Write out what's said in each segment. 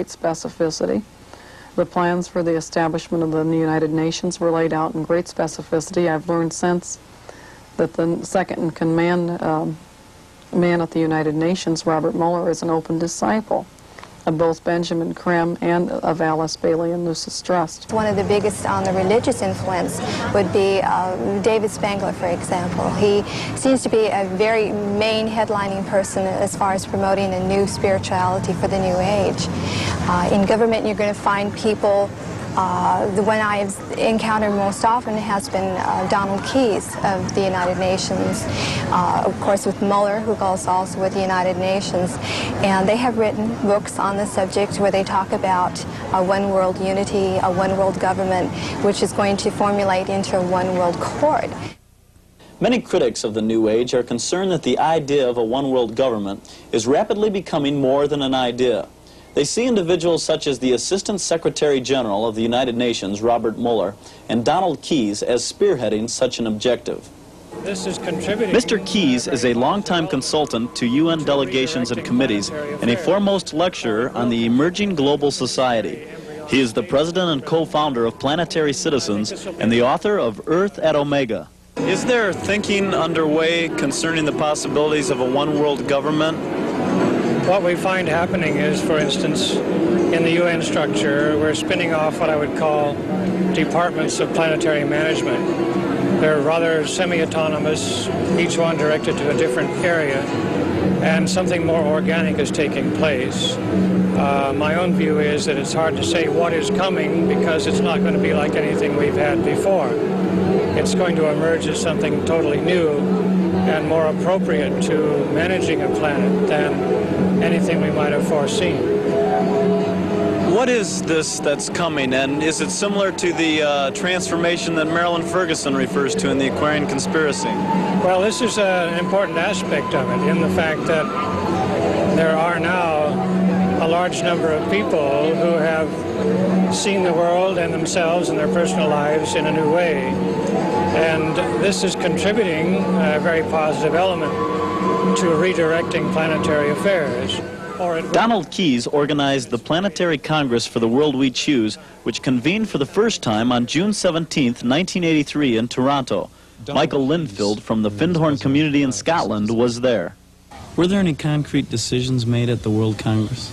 specificity. The plans for the establishment of the United Nations were laid out in great specificity. I've learned since that the second-in-command man at the United Nations, Robert Mueller, is an open disciple of both Benjamin Creme and of Alice Bailey and Lucis Trust. One of the biggest on the religious influence would be David Spangler, for example. He seems to be a very main headlining person as far as promoting a new spirituality for the new age. In government, you're going to find people. The one I've encountered most often has been Donald Keyes of the United Nations, of course with Mueller, who goes also with the United Nations, and they have written books on the subject where they talk about a one world unity, a one world government, which is going to formulate into a one world court. Many critics of the New Age are concerned that the idea of a one world government is rapidly becoming more than an idea. They see individuals such as the Assistant Secretary General of the United Nations, Robert Mueller, and Donald Keyes as spearheading such an objective. Mr. Keyes is a longtime consultant to UN delegations and committees and a foremost lecturer on the emerging global society. He is the president and co-founder of Planetary Citizens and the author of Earth at Omega. Is there thinking underway concerning the possibilities of a one-world government? What we find happening is, for instance, in the UN structure, we're spinning off what I would call departments of planetary management. They're rather semi-autonomous, each one directed to a different area, and something more organic is taking place. My own view is that it's hard to say what is coming because it's not going to be like anything we've had before. It's going to emerge as something totally new and more appropriate to managing a planet than anything we might have foreseen. What is this that's coming, and is it similar to the transformation that Marilyn Ferguson refers to in the Aquarian Conspiracy? Well, this is an important aspect of it in the fact that there are now a large number of people who have seen the world and themselves and their personal lives in a new way. And this is contributing a very positive element to redirecting planetary affairs. Donald Keyes organized the Planetary Congress for the World We Choose, which convened for the first time on June 17, 1983 in Toronto. Michael Linfield from the Findhorn community in Scotland was there. Were there any concrete decisions made at the World Congress?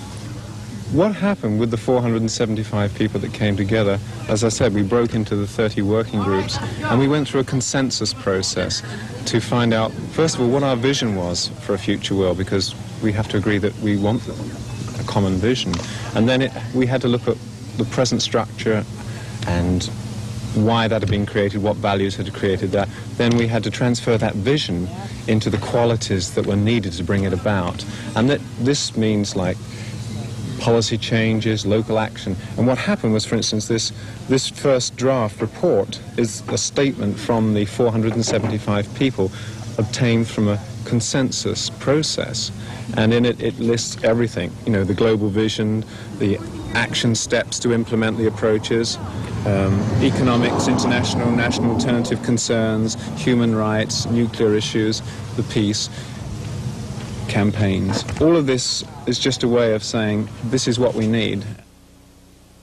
What happened with the 475 people that came together? As I said, we broke into the 30 working groups and we went through a consensus process to find out, first of all, what our vision was for a future world, because we have to agree that we want a common vision. And then we had to look at the present structure and why that had been created, what values had created that. Then we had to transfer that vision into the qualities that were needed to bring it about. And that this means like policy changes, local action. And what happened was, for instance, this first draft report is a statement from the 475 people obtained from a consensus process. And in it, it lists everything, you know, the global vision, the action steps to implement the approaches, economics, international, national alternative concerns, human rights, nuclear issues, the peace campaigns. All of this is just a way of saying this is what we need.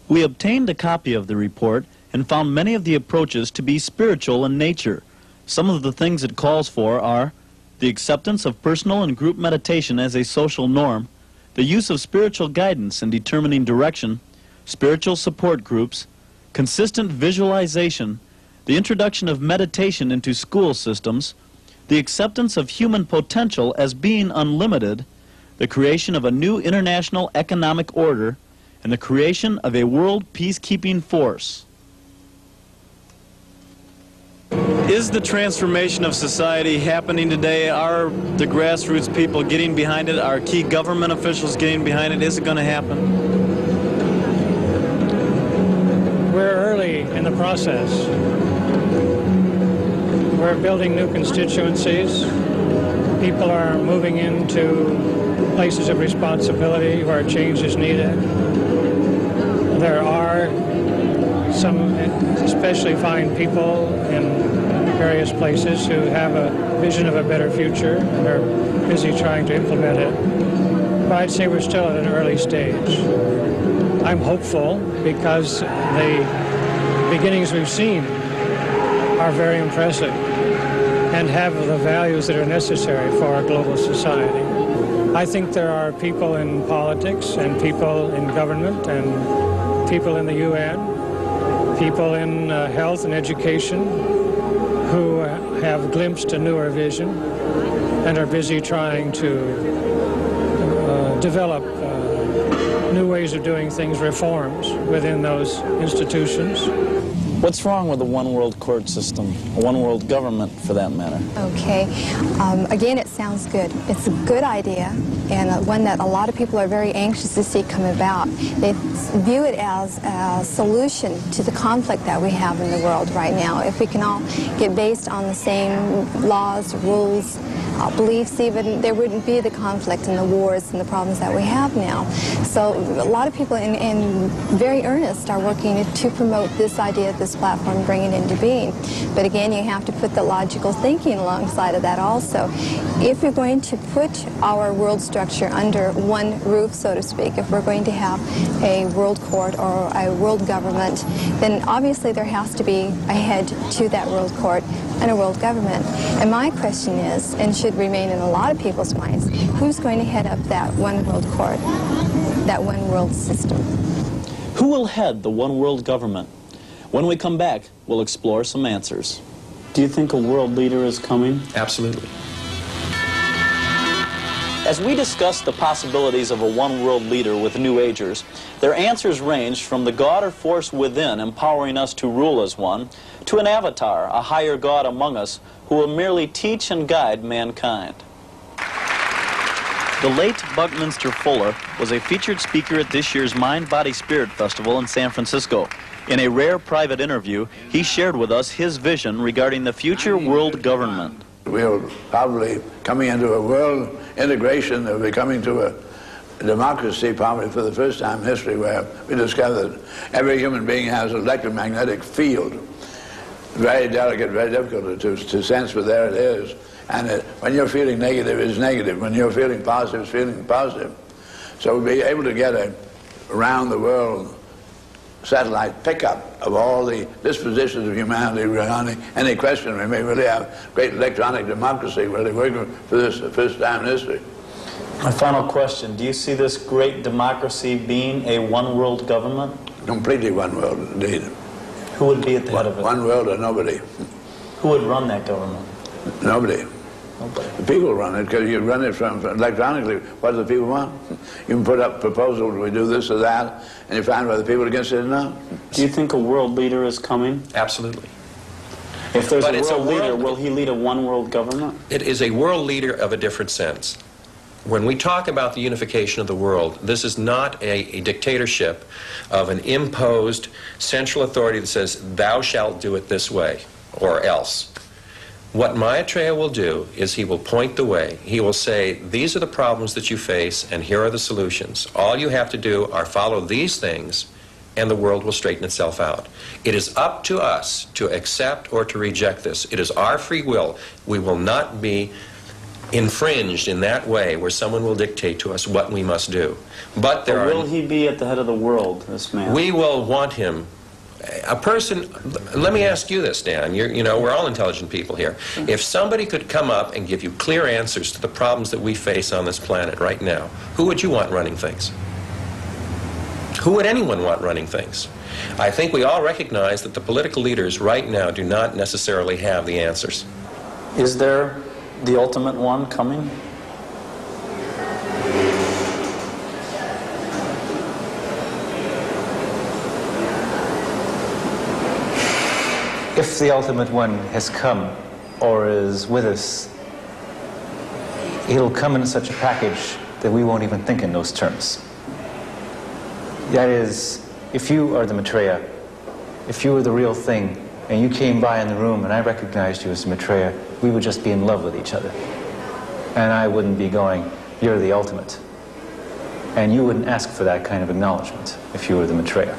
We obtained a copy of the report and found many of the approaches to be spiritual in nature. Some of the things it calls for are the acceptance of personal and group meditation as a social norm, the use of spiritual guidance in determining direction, spiritual support groups, consistent visualization, the introduction of meditation into school systems, the acceptance of human potential as being unlimited, the creation of a new international economic order, and the creation of a world peacekeeping force. Is the transformation of society happening today? Are the grassroots people getting behind it? Are key government officials getting behind it? Is it going to happen? We're early in the process. We're building new constituencies. People are moving into places of responsibility where change is needed. There are some especially fine people in various places who have a vision of a better future and are busy trying to implement it. But I'd say we're still at an early stage. I'm hopeful because the beginnings we've seen are very impressive and have the values that are necessary for our global society. I think there are people in politics and people in government and people in the UN, people in health and education who have glimpsed a newer vision and are busy trying to develop new ways of doing things, reforms within those institutions. What's wrong with the one world court system, a one world government for that matter? Okay. Again, it sounds good. It's a good idea, and one that a lot of people are very anxious to see come about. They view it as a solution to the conflict that we have in the world right now. If we can all get based on the same laws, rules, beliefs even, there wouldn't be the conflict and the wars and the problems that we have now. So a lot of people in very earnest are working to promote this idea, this platform, bring it into being. But again, you have to put the logical thinking alongside of that also. If you're going to put our world structure under one roof, so to speak, if we're going to have a world court or a world government, then obviously there has to be a head to that world court and a world government. And my question is, and should remain in a lot of people's minds, who's going to head up that one world court, that one world system? Who will head the one world government? When we come back, we'll explore some answers. Do you think a world leader is coming? Absolutely. As we discuss the possibilities of a one world leader with New Agers, their answers range from the God or force within empowering us to rule as one, to an avatar, a higher God among us, who will merely teach and guide mankind. The late Buckminster Fuller was a featured speaker at this year's Mind, Body, Spirit Festival in San Francisco. In a rare private interview, he shared with us his vision regarding the future world government. We're probably coming into a world integration, we're coming to a democracy probably for the first time in history where we discover that every human being has an electromagnetic field. Very delicate, very difficult to sense, but there it is. And when you're feeling negative, it's negative. When you're feeling positive, it's feeling positive. So we'll be able to get a around the world satellite pickup of all the dispositions of humanity regarding any question. We may really have great electronic democracy really working for this the first time in history. My final question, do you see this great democracy being a one world government? Completely one world, indeed. Who would be at the head of it? One world or nobody. Who would run that government? Nobody. Nobody. The people run it, because you run it from electronically. What do the people want? You can put up proposals, we do this or that, and you find whether people are against it or not. Do you think a world leader is coming? Absolutely. If there's But a it's world a leader, world- will he lead a one world government? It is a world leader of a different sense. When we talk about the unification of the world, this is not a dictatorship of an imposed central authority that says, thou shalt do it this way, or else. What Maitreya will do is he will point the way. He will say, these are the problems that you face, and here are the solutions. All you have to do are follow these things, and the world will straighten itself out. It is up to us to accept or to reject this. It is our free will. We will not be infringed in that way where someone will dictate to us what we must do. But there Or will are... he be at the head of the world, this man? We will want him. A person, let me ask you this, Dan. You know, we're all intelligent people here. If somebody could come up and give you clear answers to the problems that we face on this planet right now, who would you want running things? Who would anyone want running things? I think we all recognize that the political leaders right now do not necessarily have the answers. Is there the ultimate one coming? If the ultimate one has come or is with us, it'll come in such a package that we won't even think in those terms. That is, if you are the Maitreya, if you were the real thing, and you came by in the room and I recognized you as Maitreya, we would just be in love with each other. And I wouldn't be going, you're the ultimate. And you wouldn't ask for that kind of acknowledgement if you were the Maitreya.